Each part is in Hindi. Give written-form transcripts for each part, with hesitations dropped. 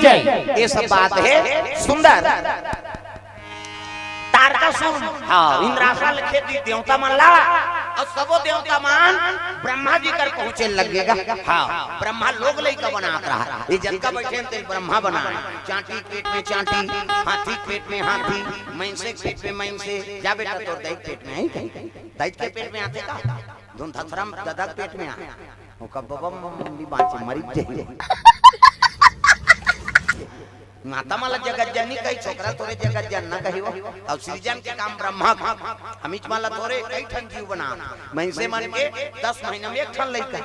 जय। ये सब बात है सुंदर। तारकासुर हाँ इंद्रासन लिखे थी देवता मन ला और सबो देवता मान ब्रह्मा जी कर पहुंचे लगेगा। हाँ ब्रह्मा लोग लइका बनात रहा ये जनका बैठे ते ब्रह्मा बना चांटी पेट में चांटी हाथी पेट में हाथी मैंसे पेट में मैंसे जा बेटा तोर दैत पेट में है दैत के पेट में आते का धुन थथरम ददक पेट में आ ओ कब बम मम्मी बांचे मरी जाए माता माला जगत जननी कई छोकरा तोरे जगत जन न कहियो और सृजन के काम ब्रह्मा अमित माला तोरे कई ठन जीव बना मैंसे मन के 10 महीना में एक ठन लइका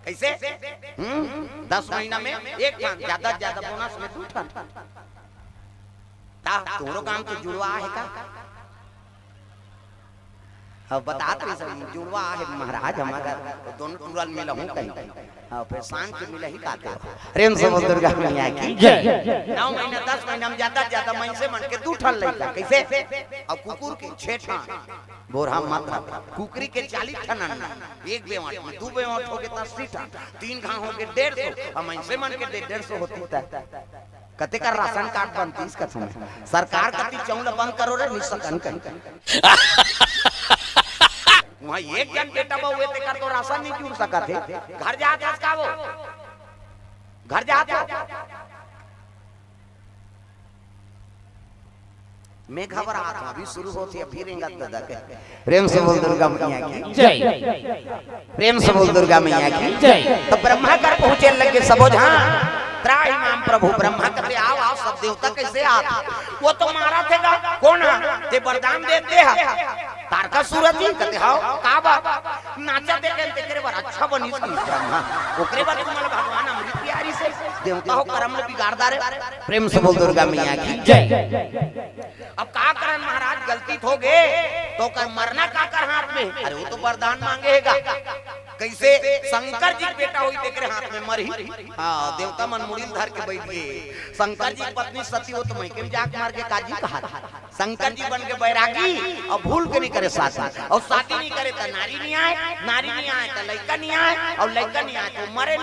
कैसे 10 महीना में एक ठन ज्यादा ज्यादा बोनस में 2 ठन ता तोरो काम तो जुड़वा है का अब बतात रही सब जुड़वा है महाराज हमारा दोनों टूरल मिला हूं कहीं हां फिर शान के मिला ही काते प्रेम से बोल दुर्गा मैया की जय। 9 महीना 10 महीना में ज्यादा मैं से मन के 2 ठन लइका कैसे और कुकुर के 6 ठन बोरहा मात्रा कुकरी के 40 ठन एक बेवाट में 2 बेवाट हो गए त 80 ठन 3 घा हो गए 150 और मैं से मन के 150 होती था कते का राशन कार्ड बनती इसका सरकार कति चौला बंद करो रे निसकन कर वहाँ एक जन बेटा बहुए ते कर तो राशन नहीं जुड़ सका थे घर जाते का वो घर जाते मैं घबराहट हूं अभी शुरू होती है फिर इंगत दादा के प्रेम से बोल दुर्गा मैया की जय। प्रेम से बोल दुर्गा मैया की जय। तो ब्रह्मा कर पहुंचे लगे सबो जहां त्राहि माम प्रभु ब्रह्मा कहते आओ आओ सब देवता कैसे आते वो तो मारा थेगा कौन ते वरदान देते हैं तारकासुर जी कहते हां का बात नाचा देखे तेरे बार अच्छा बनी ब्रह्मा ओकरे बाद तुम्हारा भगवान अमृत प्यारी से देवता हो कर्म में बिगाड़दार प्रेम से बोल दुर्गा मैया की जय। अब का करन महाराज गलती हो गए तो कर मरना का कर हाथ में अरे वो तो वरदान मांगेगा कैसे शंकर जी बेटा हुई देख रहे हाथ में मरी हाँ देवता मन मुड़ील धर के बैठ गए शंकर जी पत्नी सती हो तो मैं के जाक मार के काजी कहा शंकर जी बन के बैरागी और भूल के नहीं करे शादी और शादी नहीं करे तो नारी नहीं आए तो लड़का नहीं आए और लड़का नहीं आए तो मरे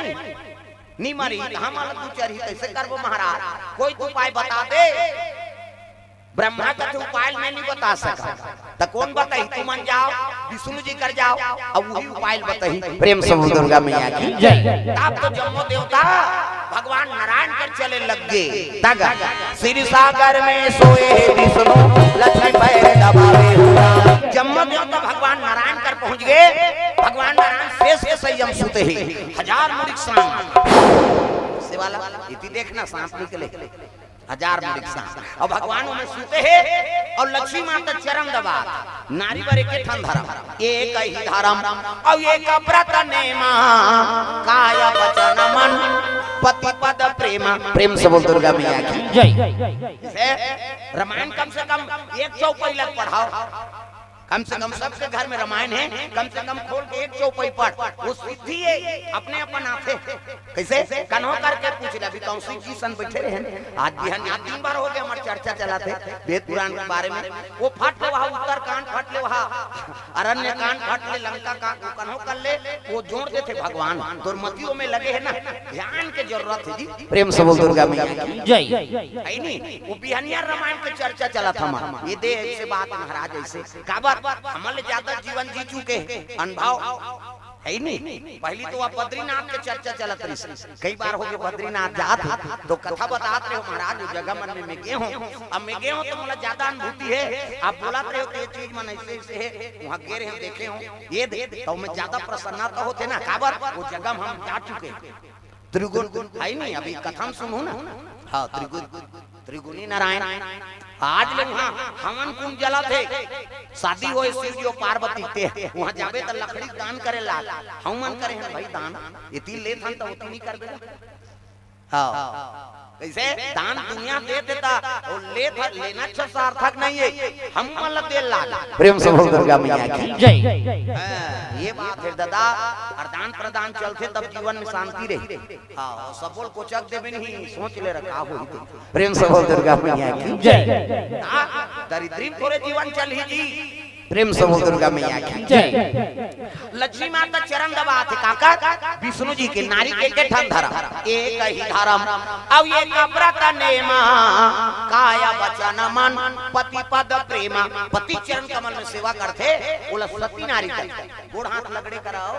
नहीं मरी हम तू चढ़ी कैसे करबो महाराज कोई तो उपाय बता दे ब्रह्मा का तो उपाय मैं नहीं बता सका तो कौन बताई तू मन जाओ विष्णु जी कर जाओ अब वही उपाय बताई प्रेम से दुर्गा मैया की जय। तब तो जम्मो देवता भगवान नारायण कर चले लग गए तगा श्री सागर में सोए विष्णु लक्ष्मी पैर दबावे हुआ जम्मो देवता भगवान नारायण कर पहुंच गए भगवान नारायण शेष के संयम सुते ही 1000 मुड़िक सांप से वाला इति देखना सांप निकले 1000 मुड़िक सांप और भगवान में सुते हैं और लक्ष्मी माता चरण दबा नारी पर एक ठन धर्म एक ही धर्म और एक व्रत नेमा काय वचन मन पति पद प्रेम प्रेम से बोल दुर्गा मैया की जय। रामायण कम से कम 1 चौपाई लग पढ़ाओ कम से कम सबके घर में रामायण है कम से कम खोल के 1 चौपाई पढ़ वो सिद्धि है अपने अपन आते कैसे कन्हो करके पूछ ले अभी तो जी सन बैठे रहे आज बिहान 3 बार हो गया हमार चर्चा चलाते वेद पुराण के बारे में वो फट ले वहां उत्तर कांड फट ले वहां अरण्य कांड फट ले लंका का कन्हो कर ले वो जोड़ देते भगवान दुर्मतियों में लगे है ना ध्यान की जरूरत है जी प्रेम से बोल दुर्गा मैया की जय है नहीं वो बिहानिया रामायण की चर्चा चला था हमारा ये दे ऐसे बात महाराज ऐसे का हमारे ज्यादा जीवन जी चुके अनुभव है नहीं पहली तो आप बद्रीनाथ के चर्चा चलत रही कई बार हो गए बद्रीनाथ जात तो कथा बताते रहे महाराज उस जगह मन में गए हो अब मैं गए हो तो मुझे ज्यादा अनुभूति है आप बोलाते रहे हो कि ये चीज मन ऐसे ऐसे है वहाँ गए रहे देखे हो ये तो मैं ज्यादा प्रसन्नता होते ना काबर वो जगह हम जा चुके त्रिगुण है नहीं अभी कथा सुनो ना हाँ त्रिगुणी नारायण आज ले वहाँ हवन कुंड जला थे शादी हो शिव जी पार्वती ते वहाँ जाबे तो लकड़ी दान करे ला हवन करे हैं भाई दान इतनी ले थन तो उतनी कर दे हाँ कैसे दान दुनिया दे देता और लेना अच्छा सार्थक नहीं है हम मतलब दे ला प्रेम से बोल दुर्गा मैया की जय। ये बात है दादा अरदान प्रदान चलते तब जीवन में शांति रही हाँ सबोल को चक देवे नहीं सोच ले रखा हो प्रेम से बोल दुर्गा मैया की जय। दरिद्री थोड़े जीवन चल ही जी प्रेम से बोल दुर्गा मैया की जय। लक्ष्मी माता चरण दबाते काका विष्णु जी के नारी के ठन धरा एक ही धर्म अब ये व्रत नेमा काया वचन मन पति पद प्रेमा पति चरण कमल में सेवा करते बोला सती नारी का गोड़ हाथ लगड़े कराओ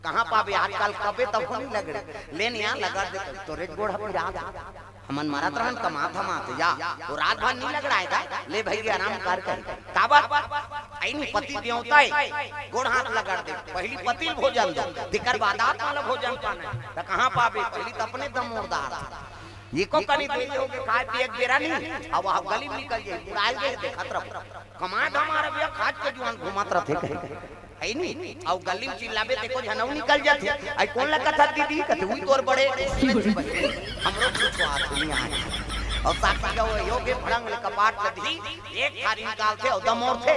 कहाँ पावे आजकल कबे तब नहीं लगड़े लेन यहाँ लगा दे तो रेड गोड़ हमन मारा तरहन कमात हमात जा तो रात भर नहीं लग रहा है ले भाई के आराम कर काबा आईनी पति देवता है गोड़ हाथ लगा दे पहली पति भोजन दो दिकर बादात वाला भोजन पाना त कहां पावे पहली त अपने दम मोरदार ये को कनी दे लोगे खाए पिए बेरा नहीं अब आप गली में निकल जाए उड़ाल गए देखत रहो कमात हमारा भैया खाज के जुआन घुमात रहते कहे है नहीं और गली में चिल्लाबे देखो जनऊ निकल जाते आई कौन लगा था दीदी कहते हुई तोर बड़े हमरो कुछ बात नहीं आए और साथी का वो योगे फड़ंग ले कपाट लदी एक थारी निकालते और दमोर थे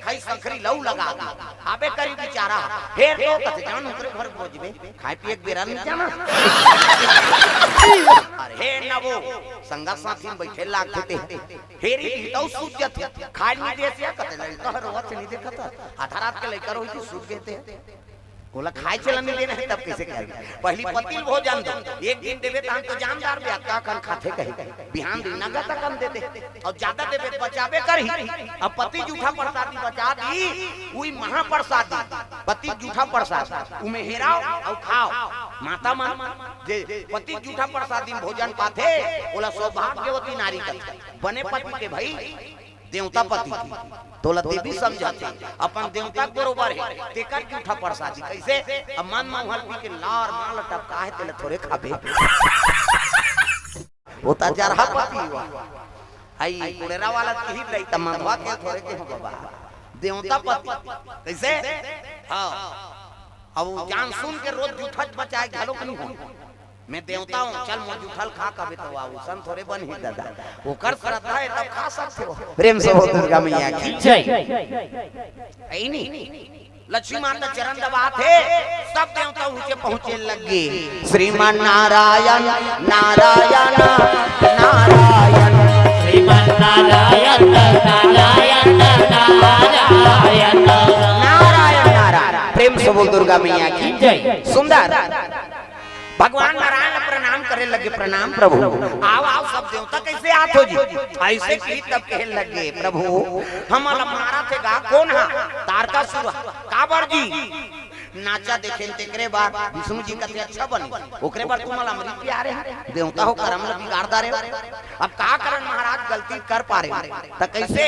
खाई संखरी लऊ लगा आबे करी बेचारा फिर तो कहते जान उतरे घर पहुंचबे खाए पिए बेरा नहीं जाना अरे हे नवो संगा साथी में बैठे लागते फिर ही तो सूझ जाते खाए नहीं दे से कहते ले तो रोवत नहीं देखता आधा रात के लेकर होई सूझ गए बोला खाए चलन नहीं लेना है तब कैसे करेंगे पहली पति भोजन दो एक दिन देवे तो हम तो जानदार भी का कर खाते कहे बिहान दिन नगद कम दे दे और ज्यादा देवे बचावे करही अब पति जूठा प्रसादी बचा दी उई महाप्रसादी पति जूठा प्रसाद उमे हेराओ और खाओ माता मान जे पति जूठा प्रसादी भोजन पाथे बोला सौभाग्यवती नारी का बने पति के भाई देवता पति तोला देवी समझाते अपन देवता बरोबर है तेकर जूठा प्रसादी कैसे अब मन महल पी के लार माल टपका है तेले थोड़े खाबे वो ता जरहा पति हुआ आई कुड़ेरा वाला की रही त मनवा के थोड़े के हो बाबा देवता पति कैसे हां अब जान सुन के रोज जूठा बचाए घलो नहीं हो मैं देवता हूँ चल मुझे जूठल खा कभी तो आऊ सन थोड़े बन ही दादा वो कर श्रद्धा है तब खा सकते हो प्रेम से हो दुर्गा मैया की जय आई नहीं लक्ष्मी माता चरण दबाते सब देवता ऊंचे पहुंचे लगे श्रीमान नारायण नारायण नारायण श्रीमान नारायण नारायण नारायण नारायण नारायण प्रेम से बोल दुर्गा मैया की जय। सुंदर भगवान नारायण प्रणाम करे लगे प्रणाम प्रभु आओ आओ सब देवता कैसे आत हो जी ऐसे की तब कहे लगे प्रभु हम मारा थे गा कौन है तारकासुर काबर जी नाचा देखे तेकरे बार विष्णु जी कते अच्छा बने ओकरे बार तुम अमृत प्यारे देवता हो कर्म लगी गारदा रे अब का करन महाराज गलती कर पा रहे त कैसे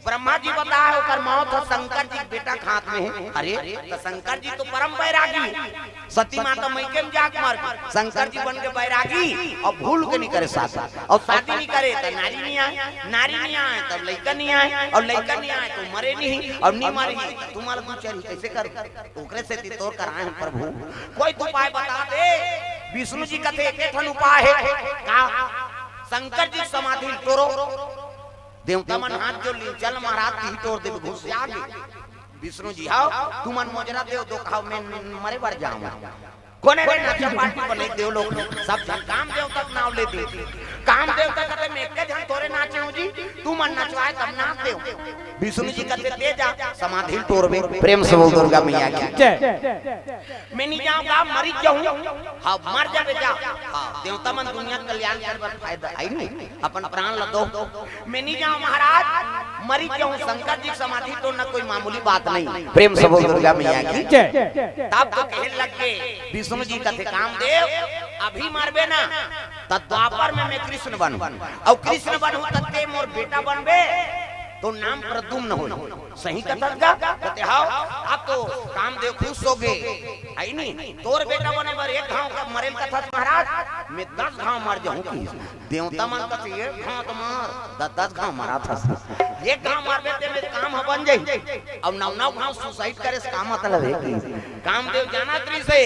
ब्रह्मा जी बताया होकर मौत है शंकर जी बेटा खात में है अरे तो शंकर जी तो परम बैरागी सती माता मैके में जाग मार शंकर जी बन के बैरागी और भूल के नहीं करे साथ और शादी नहीं करे तो नारी नहीं आए तब लड़का नहीं आए और लड़का नहीं आए तो मरे नहीं और नहीं मरे तुम्हारा दूसरी कैसे कर ओकरे से तोड़ कर आए प्रभु कोई तो उपाय बता दे विष्णु जी का थे एक उपाय है का शंकर जी समाधि तोड़ो देवता मन हाथ जो चल महाराज की तोड़ दे घुस जागे विष्णु जी आओ तू मन मोजरा देव दो खाओ मैं मरे बार जाऊंगा कोने रे नाचा पार्टी बने देव लोग सब काम देव तक नाव ले दे काम देव तक कहते मैं के जन तोरे नाचे हूं जी तू मन नचवाए तब नाच देव विष्णु जी कहते दे जा समाधि तोड़बे प्रेम से बोल दुर्गा मैया की जय। मैं नहीं जाऊंगा मरी जाऊं हां मर जाबे जा हां देवता मन दुनिया कल्याण कर फायदा आई नहीं अपन प्राण ल दो मैं नहीं जाऊं महाराज मरी जाऊं शंकर जी समाधि तो न कोई मामूली बात नहीं प्रेम से बोल दुर्गा मैया की जय। तब तो कहने लगे विष्णु जी का थे कामदेव अभी मारबे ना तब द्वापर में मैं कृष्ण बनूं और कृष्ण बनूं तब ते मोर बेटा बनबे तो नाम प्रद्युम्न हो सही कथा कहते हां आप तो कामदेव खुश हो गए आई नहीं तोर बेटा बने पर एक घाव का मरेल कथा महाराज मैं 10 घाव मार जाऊं की देवता मन कहते एक घाव तो मार 10 घाव मारा था एक घाव मारबे ते में काम बन जाई अब 9 घाव सुसाइड करे से काम मतलब है कामदेव जाना त्रि से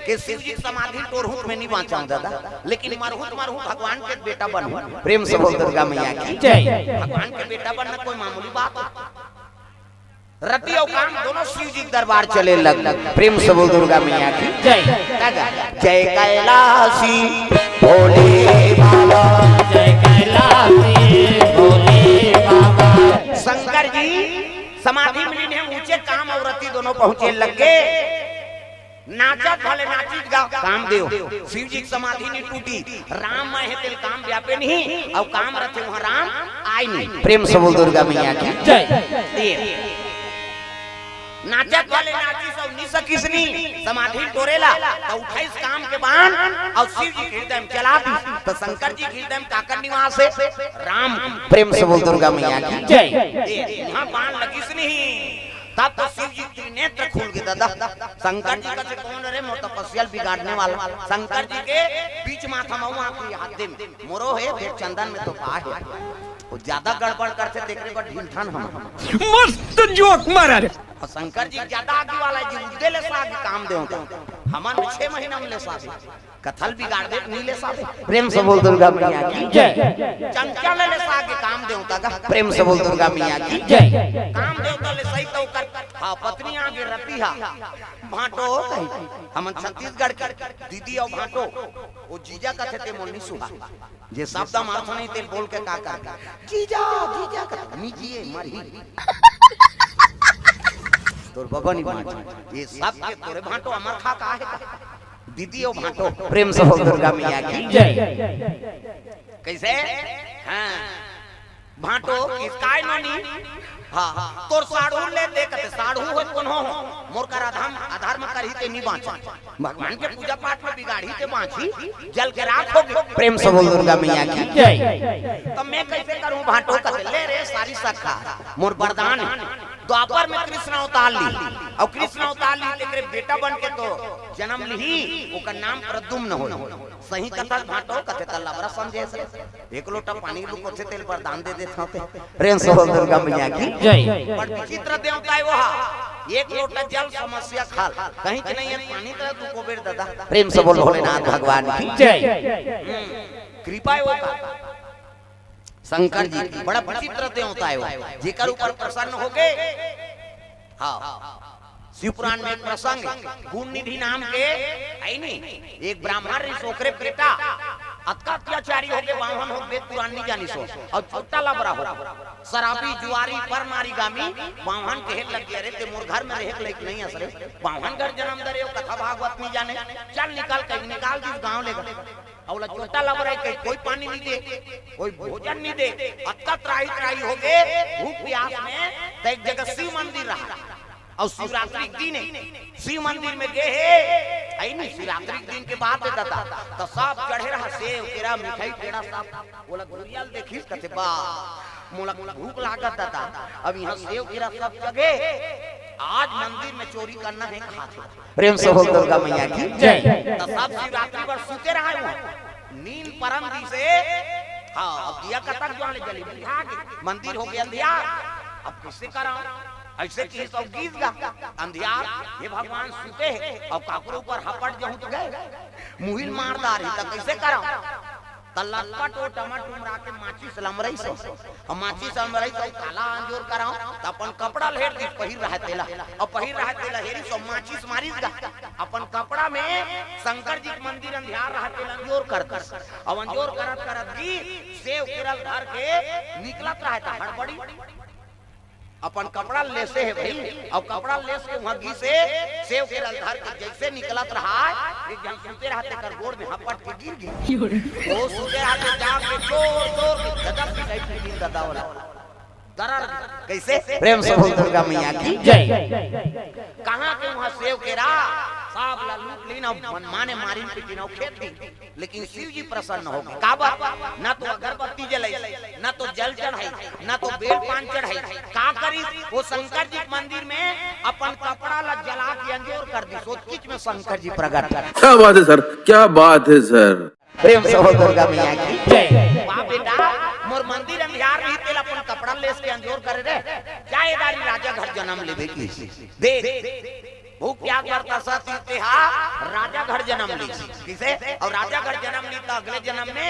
कि शिव जी समाधि तोड़हूं मैं नहीं बांचाऊं दादा लेकिन मारहूं भगवान के बेटा बनूं प्रेम से बोल दुर्गा मैया की जय। भगवान के बेटा बनना कोई मामूली बात रति और काम दोनों शिव जी दरबार चले लग प्रेम से बोल दुर्गा मैया की जय। जय कैलाशी भोले बाबा जय कैलाशी भोले बाबा जी समाधि मिली ने ऊंचे काम और रति दोनों पहुंचे लगे नाचत भले नाचित गा कामदेव शिव जी की समाधि नहीं टूटी राम मैं है तेल काम व्यापे नहीं और काम रखे वहां राम आए नहीं। प्रेम से बोल दुर्गा मैया की जय। नाचत वाले नाची सब नहीं सकिसनी समाधि टोरेला तो 28 काम के बाण और शिव जी हृदय में चला दी तो शंकर जी हृदय में काकर निवास है राम। प्रेम से बोल दुर्गा मैया की जय। यहाँ बाण लगिसनी तब तो शिव जी त्रिनेत्र खुल गए दादा। शंकर जी का से कौन रे मोर तपस्या बिगाड़ने वाला शंकर जी के बीच माथा मऊ आंखी हाथ दे मोरो है फिर चंदन में तो पा है वो ज्यादा गड़बड़ करते देखने पर ढीलठान हम मस्त जोक मारा रे। और शंकर जी ज्यादा आगे वाला जी उद्दे ले साग काम दे हमन 6 महीना में ले साग कथल बिगाड़ दे नीले साग। प्रेम से बोल दुर्गा मैया की जय। चंचल ले साग काम दे का प्रेम से बोल दुर्गा मैया की जय। काम दे तो ले सही तो कर हां पत्नी आगे रती हा भाटो हमन छत्तीसगढ़ के दीदी और भाटो वो जीजा का थे मोनी सुहा जे शब्द मारथ नहीं तेल बोल के का कर जीजा जीजा का नीजिए मरही तोर बबनी भाट ये सब के तोरे भाटो अमर खा का है दीदी और भाटो। प्रेम से बोल दुर्गा मैया की जय। कैसे हां भाटो किसकाय नोनी हां तोर साढ़ू ले देखते साढ़ू हो कोन हो मोर कर आधार में करही ते नहीं बाँच भगवान के पूजा पाठ में बिगाड़ी ते बाँची जल के राख हो। प्रेम से बोल दुर्गा मैया की जय। तो मैं कैसे करूं भाटो कते ले रे सारी सखा मोर वरदान द्वापर में कृष्ण अवतार ली और कृष्ण अवतार ली तेरे बेटा बन के तो जन्म ली ओकर नाम प्रद्युम्न हो सही कथा भाटो कथे तल्ला बड़ा समझे से एक लोटा पानी लुको से तेल वरदान दे देत होते। प्रेम से बोल दुर्गा मैया की जय। बड़ विचित्र देवता है वो एक लोटा जल समस्या खाल कहीं के नहीं है पानी तरह तू को बेर दादा। प्रेम से बोल भोलेनाथ भगवान की जय। कृपा है वो शंकर जी की बड़ा विचित्र देवता है वो जेकर ऊपर प्रसन्न हो गए। हाँ शिव पुराण में प्रसंग गुण निधि नाम के है नहीं एक ब्राह्मण ऋषि ओकरे बेटा अत्का अत्याचारी हो के बाहन हो वेद पुराण नहीं जानी सो और छोटा लबरा हो शराबी जुआरी पर नारी गामी बाहन के लग गया रे ते मोर घर में रहे लायक नहीं असरे बाहन घर जन्म दरे कथा भागवत नहीं जाने चल निकाल के निकाल दी गांव लेकर औला छोटा लबरा के कोई पानी नहीं दे कोई भोजन नहीं दे अत्का त्राही हो गए भूख प्यास में तो एक जगह शिव मंदिर रहा और शिवरात्रि दिन शिव मंदिर में गए है आई नहीं शिवरात्रि दिन के बाद देता था तो सब चढ़े रहा सेव केरा मिठाई पेड़ा सब बोला गुरियाल देखिस कते बा मोला भूख लागत था अब यहाँ सेव केरा सब जगे आज मंदिर में चोरी करना है खाते। प्रेम से बोल दुर्गा मैया की जय। तो सब शिवरात्रि पर सूते रहा है नींद परम दी से हाँ अब दिया कतक जो जली मंदिर हो गया अंधियार अब किससे कराऊं ऐसे की सब गीत गा अंधियार ये भगवान सुते है और काकुर ऊपर हपट जहूं तो गए मुहिल मारदार है त कैसे कराऊं तलपट ओ टमाटर उमरा के माची सलमरई सो और माची सलमरई तो काला अंजोर कराऊं त अपन कपड़ा लहेर दी पहिर रहा तेला और पहिर रहा तेला हेरी सो माची मारिस गा अपन कपड़ा में शंकर जी के मंदिर अंधियार रहा तेला अंजोर करता और अंजोर करत करत दी सेव केरल घर के निकलत रहा था हड़बड़ी अपन कपड़ा लेसे है भाई और कपड़ा लेस के वहां घी से सेव के रलधार के जैसे निकलत रहा एक जन सुते रहते कर गोड़ में हपट के गिर गई वो सुते रहते जाके जोर जोर के गदब की टाइप की गिर दादा वाला दरर कैसे। प्रेम से बोल दुर्गा मैया की जय। कहां के वहां सेव केरा सब ला लूट लीना मनमाने मारी पिटिना खेत दी लेकिन शिव जी प्रसन्न हो गए का बात ना तो अगरबत्ती जलाई ना तो जल चढ़ाई ना तो बेल पान चढ़ाई का करी वो शंकर जी मंदिर में अपन कपड़ा ला जला के अंजोर कर दी सोच किच में शंकर जी प्रकट कर। क्या बात है सर क्या बात है सर। प्रेम से बोल दुर्गा मैया की जय। वाह बेटा मोर मंदिर अंधियार रही तेल अपन कपड़ा लेस के अंजोर करे रे जायदारी राजा घर जन्म लेबे की देख वो क्या करता सती तिहार राजा घर जन्म ली किसे और राजा घर जन्म ली तो अगले जन्म में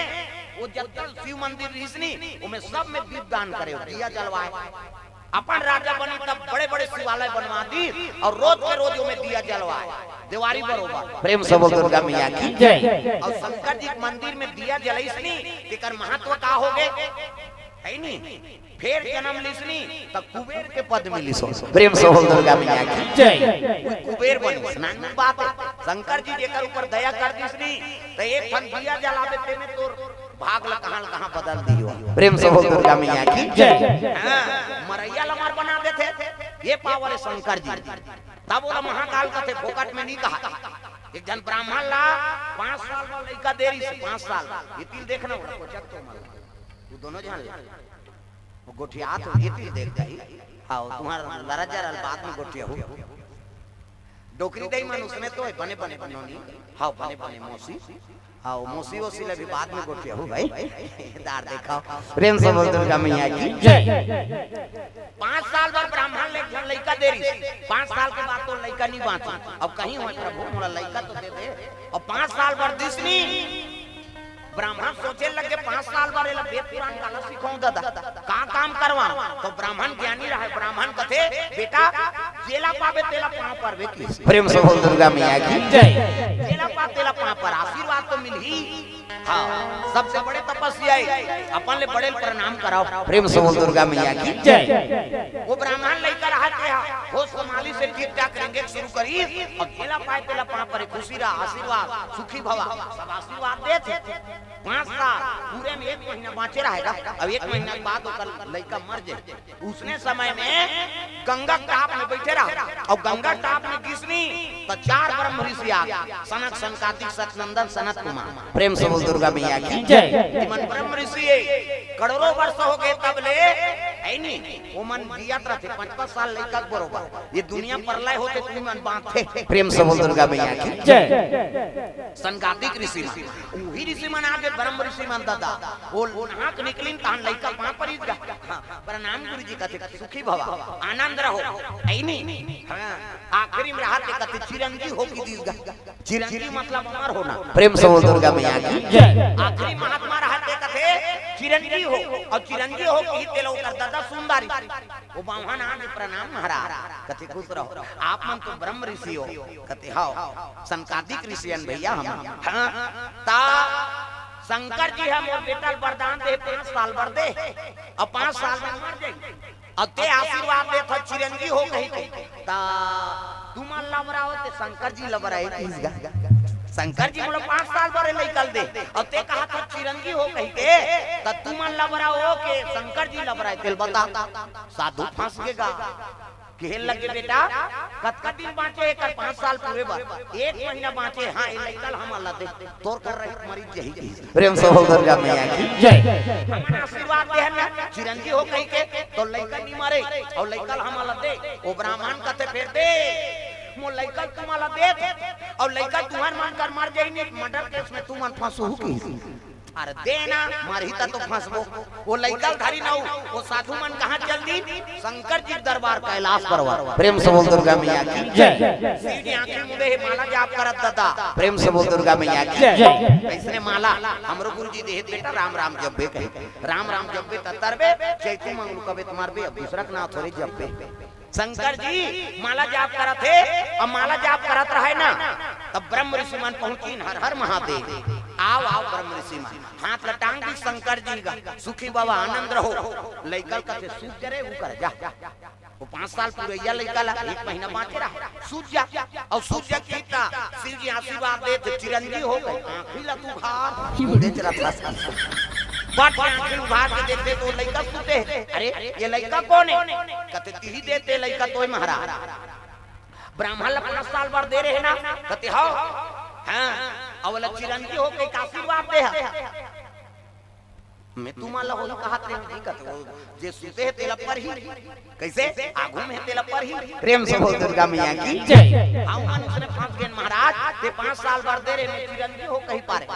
वो जब तक शिव मंदिर रिसनी उमे सब में दीप दान करे दिया जलवाए अपन राजा बनी तब बड़े बड़े शिवालय बनवा दी और रोज के रोज में दिया जलवाए दिवारी बरोबर। प्रेम से बोल दुर्गा मैया की जय। और शंकर जी मंदिर में दिया जलाइसनी तेकर महत्व का हो गए है नहीं फिर जन्म लिसनी तो कुबेर के पद मिली सो प्रेम से बोल दुर्गा मैया की जय। कुबेर बनी स्नान बात है शंकर जी जेकर ऊपर दया कर दिसनी तो एक फन दिया जला देते में तो भाग ल कहां बदल दियो प्रेम से बोल दुर्गा मैया की जय। हां मरैया लमार बना देते ये पावर है शंकर जी। तब बोला महाकाल का थे फोकट में नहीं कहा। एक जन ब्राह्मण ला 5 साल में लड़का देरी से 5 साल ये तिल देखना वो चक तो मार तू दोनों जान ले वो गोठिया तो ये तिल देख जाई। हां तुम्हारा लराजा रल बात में गोठिया हो डोकरी दई मन उसने तो बने बनोनी। हां बने मौसी आओ मौसी वोसी ले भी बाद में गोठिया हो भाई दार दिखाओ प्रेम से बोल दुर्गा मैया की जय। 5 साल बाद ब्राह्मण लड़का देरी 5 साल के बाद तो लड़का नहीं बांचा। अब कहीं हो प्रभु मोला लड़का तो दे दे। और 5 साल बाद दिसनी ब्राह्मण सोचे लगे 5 साल बाद एला वेद पुराण काला सिखाऊं दादा का काम करवा। तो ब्राह्मण ज्ञानी रहे ब्राह्मण कथे बेटा जेला पावे तेला पांव पर बेकी प्रेम से बोल दुर्गा मैया की जय। जेला पावे तेला पांव पर आशीर्वाद तो मिलही। हां सबसे बड़े तपस्या अपन ले बड़े प्रणाम कराओ प्रेम से बोल दुर्गा मैया की जय। वो ब्राह्मण लेकर रहते हैं वो संभाली से ठीक ठाक करेंगे शुरू करी और जेला पावे तेला पांव पर खुशी रहा आशीर्वाद सुखी भवा सब आशीर्वाद देते। 5 साल पूरे में 1 महीना बाँचे रहेगा। अब 1 महीना के बाद लड़का मर जाए। उसने समय में गंगा टाप में बैठे रहा और गंगा टाप में किसनी तो 4 ब्रह्म ऋषि आ गया सनक सनकादिक सतनंदन सनत कुमार प्रेम से बोल दुर्गा मैया की जय। मन ब्रह्म ऋषि करोड़ों वर्ष हो गए तब ले ऐनी वो मन जियात रहते 5-5 साल लड़का बरोबर ये दुनिया प्रलय होते तुम मन बांधते प्रेम से बोल दुर्गा मैया की जय। सनकादिक ऋषि वही ऋषि मन आगे ब्रह्म ऋषि मन दादा वो नाक निकलिन तान लइका पां पर इस प्रणाम गुरु जी कहते सुखी भवा आनंद रहो ऐनी। हां आखिरी में रहते कहते चिरंजीव हो की दीर्घ चिरंजीव मतलब अमर होना प्रेम से बोल दुर्गा मैया की जय। आखिरी महात्मा रहते कहते चिरंजीव हो और चिरंजीव हो की तेलो कर दादा सुंदरी वो बावन आगे प्रणाम महाराज कहते खुश रहो आप मन तो ब्रह्म ऋषि हो कहते हां सनकादिक ऋषियन भैया हम। हां ता शंकर जी हम और बेटा वरदान दे 5 साल बर दे और 5 साल में मर जाए और ते आशीर्वाद दे था चिरंजीव हो कहीं ता तुम लबराओ ते शंकर जी लबराए शंकर जी बोले 5 साल बर निकल दे और ते कहा था चिरंजीव हो कहीं के ता तुम लबराओ के शंकर जी लबराए तेल बता साधु फंस गएगा खेल लगे बेटा कत दिन बाँचे एक 5 साल पूरे बार 1 महीना बाँचे। हाँ इलेक्ट्रल हम अल्लाह दे तोर कर रहे मरीज यही प्रेम से बोल दुर्गा मैया की जय। हमारा आशीर्वाद दे ना चिरंजीव हो कहीं के तो लइका नहीं मारे और लइकल हम अल्लाह दे वो ब्राह्मण कहते फिर दे मो लइकल तुम अल्लाह दे और लइकल तुम्हार मन कर मर जाई नहीं मर्डर केस में तुम फंसो की अरे देना मारहिता तो फंसबो वो लइकल धारी ना वो साधु मन कहां चल दी शंकर जी दरबार कैलाश परवर प्रेम से बोल दुर्गा मैया की जय। शिव जी आंखें मुंदे माला जाप करत दादा प्रेम से बोल दुर्गा मैया की जय। ऐसने माला हमरो गुरुजी देह बेटा राम राम जपबे कहे राम राम जपबे तरबे चैतू मंगलू कबे तुम्हारे अब दूसरा ना थोड़ी जपबे शंकर जी माला जाप करत है और माला जाप करत रहे ना तब ब्रह्म ऋषि मन पहुंची हर हर महादेव आओ आओ ब्रह्म ऋषि मन हाथ लटांग दी शंकर जी का सुखी बाबा आनंद रहो लइकल का से सूझ करे वो कर जा वो 5 साल पूरे या लइकल 1 महीना बाँचे रहा सूझ जा और सूझ जा कीता शिव जी आशीर्वाद दे चिरंजीव हो गए आंखी ला तू घाट बेच रहा था बात आंखें उभार के देखते तो लइका सुते अरे ये लइका कौन है कहते तीही देते लइका तोय महाराज ब्राह्मण ला 5 साल बार दे रहे ना कहते हां हां अवल चिरंजीव हो के आशीर्वाद दे मैं तुम्हारा हो कहत रे नहीं कहते जे सुते है तेला पर ही कैसे आगू में तेला पर ही प्रेम से बोल दुर्गा मैया की जय। हम उसने फंस गए महाराज ते 5 साल बार दे रे मैं चिरंजीव हो कहीं पारे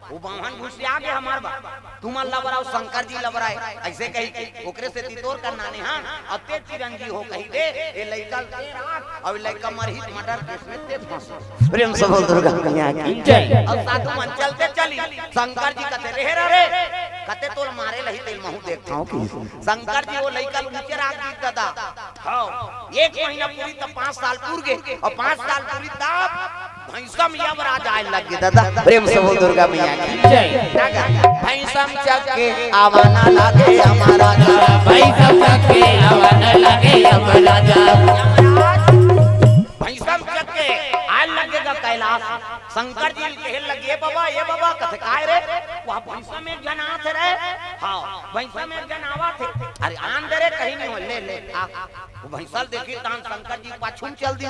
वो बाहन घुस आ गए हमार बा तुम लबराओ शंकर जी लबराए ऐसे कही ओकरे से तितोर करना ने हां अब ते चिरंजीव हो कहीं दे ए लइका दे रात और लइका मरही मर्डर केस में ते फंस प्रेम से बोल दुर्गा मैया की जय। अब साधु मन चलते चली शंकर जी कहते रे रे कहते तो मारे लही तेल महू देखता हूं कि शंकर जी वो लइका ऊंचे राख दी दादा हां 1 महीना पूरी तब 5 साल पूर गए और 5 साल पूरी तब भैंसा में यमराज आए लग गए दादा प्रेम से बोल दुर्गा मैया की जय। भैंस भैंसम चके आवाना लागे हमारा जा, भैंसम चके आवाना लागे हमारा जा। भैंसम चके आल लगेगा कैलाश, शंकर जी कहे लगे ये बाबा कथे काय रे, वह भैंसा में जनाथ रे, हाँ भैंसा में जनावा थे, अरे आंदे रे कहीं नहीं हो, ले आ वो भैंसा देखी तान शंकर जी पाछून चल दी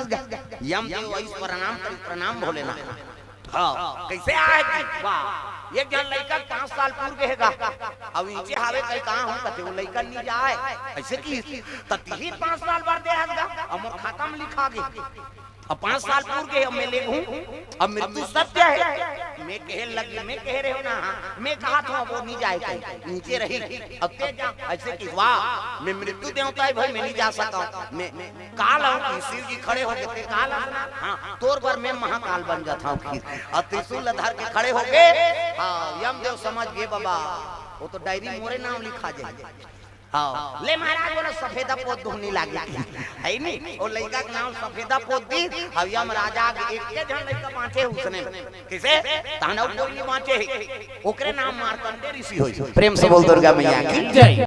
यम देव वही प्रणाम भोलेनाथ। हाँ कैसे आए वाह, एक जन लड़का 5 साल पूर्व कहेगा अब नीचे हावे कहीं कहां हूं कथे वो लड़का नहीं जाए ऐसे की तती 5 साल बाद दे हसगा अमर खाता में लिखा गया, अब 5 साल पूर्व के अब मैं ले हूं, अब मृत्यु सत्य है, मैं कहे लगी मैं कह रहे हो ना, मैं कहा था वो नहीं जाए कहीं नीचे रही, अब ते जा ऐसे की वाह मैं मृत्यु देवता है भाई मैं नहीं जा सकता, मैं काल हूं, शिव जी खड़े हो गए काल, हां तोर पर मैं महाकाल बन जाता हूं फिर, और त्रिशूल धर के खड़े हो गए, हां यमदेव समझ गए बाबा वो तो डायरी मोरे नाम लिखा जाए, हाँ ले महाराज बोला सफेदा पोत धोने लगी है नहीं, और लड़का का नाम सफेदा पोत दी, अब यम राजा एक के जन लड़का बांचे उसने किसे तानव कोई नहीं बांचे, ओकरे नाम मारकंडे ऋषि होई। प्रेम से बोल दुर्गा मैया की जय।